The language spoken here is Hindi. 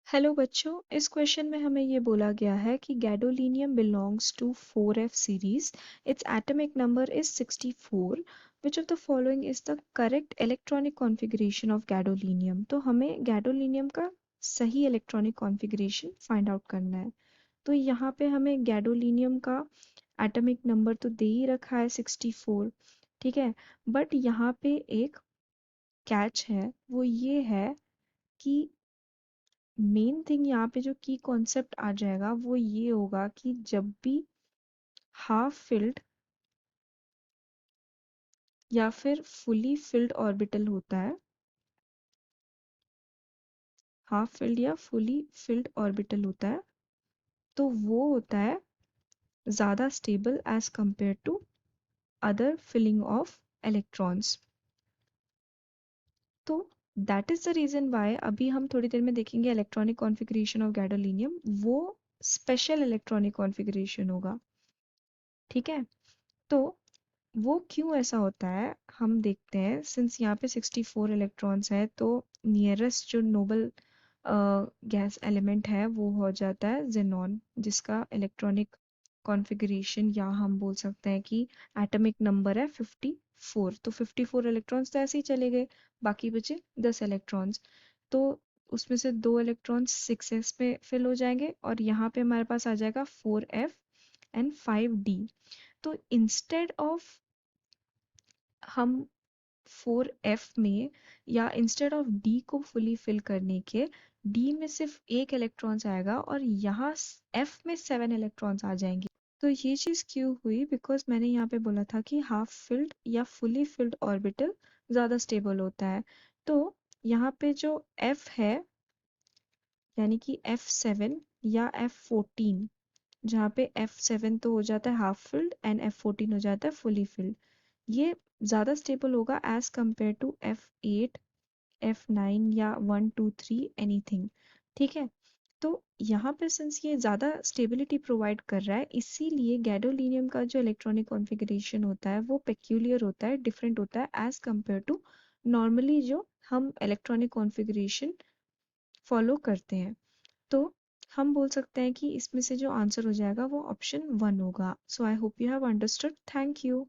हेलो बच्चों, इस क्वेश्चन में हमें ये बोला गया है कि gadolinium belongs to 4f series. Its atomic number is 64. Which of the following is the correct electronic configuration of gadolinium. तो हमें गैडोलीनियम का सही इलेक्ट्रॉनिक कॉन्फ़िगरेशन फाइंड आउट करना है. तो यहाँ पे हमें गैडोलीनियम का एटॉमिक नंबर तो दे ही रखा है 64. ठीक है, बट यहाँ पे एक कैच है, वो ये है कि मेन थिंग यहाँ पे जो की कॉन्सेप्ट आ जाएगा वो ये होगा कि जब भी हाफ फिल्ड या फिर फुली फिल्ड ऑर्बिटल होता है, हाफ फिल्ड या फुली फिल्ड ऑर्बिटल होता है, तो वो होता है ज़्यादा stable as compare to other filling of electrons. तो that is the reason why अभी हम थोड़ी देर में देखेंगे इलेक्ट्रॉनिक कॉन्फ़िगरेशन ऑफ गैडोलीनियम. वो स्पेशल इलेक्ट्रॉनिक कॉन्फ़िगरेशन होगा. ठीक है, तो वो क्यों ऐसा होता है हम देखते हैं. सिंस यहाँ पे 64 इलेक्ट्रॉन्स है तो नियरेस्ट जो नोबल गैस एलिमेंट है वो हो जाता है जेनॉन, जिसका इलेक्ट्रॉनिक कॉन्फ़िगरेशन या हम बोल सकते हैं कि एटॉमिक नंबर है 54. तो 54 इलेक्ट्रॉन्स तो ऐसे ही चले गए, बाकी बचे 10 इलेक्ट्रॉन्स. तो उसमें से 2 इलेक्ट्रॉन्स 6s पे फिल हो जाएंगे और यहाँ पे हमारे पास आ जाएगा 4f एंड 5d. तो इंस्टेड ऑफ हम 4f में या इंस्टेड ऑफ d को फुली फिल करने के d में सिर्फ एक इलेक्ट्रॉन्स आएगा और यहाँ f में 7 इलेक्ट्रॉन्स आ जाएंगे. तो ये चीज़ क्यों हुई, बिकॉज मैंने यहाँ पे बोला था कि हाफ फिल्ड या फुली फिल्ड ऑर्बिटल ज़्यादा स्टेबल होता है. तो यहाँ पे जो f है यानी कि f7 या f14, जहाँ पे f7 तो हो जाता है हाफ फिल्ड एंड f14 हो जाता है फुली फिल्ड, ये ज़्यादा स्टेबल होगा as compare to F8, F9 या 1 2 3 एनीथिंग. ठीक है, तो यहाँ पे सिंस ये ज़्यादा स्टेबिलिटी प्रोवाइड कर रहा है, इसीलिए गैडोलीनियम का जो इलेक्ट्रॉनिक कॉन्फ़िगरेशन होता है वो पेक्यूलियर होता है, डिफरेंट होता है एज कंपेयर टू नॉर्मली जो हम इलेक्ट्रॉनिक कॉन्फ़िगरेशन फॉलो करते हैं. तो हम बोल सकते हैं कि इसमें से जो आंसर हो जाएगा वो ऑप्शन 1 होगा. So I hope you have understood. Thank you.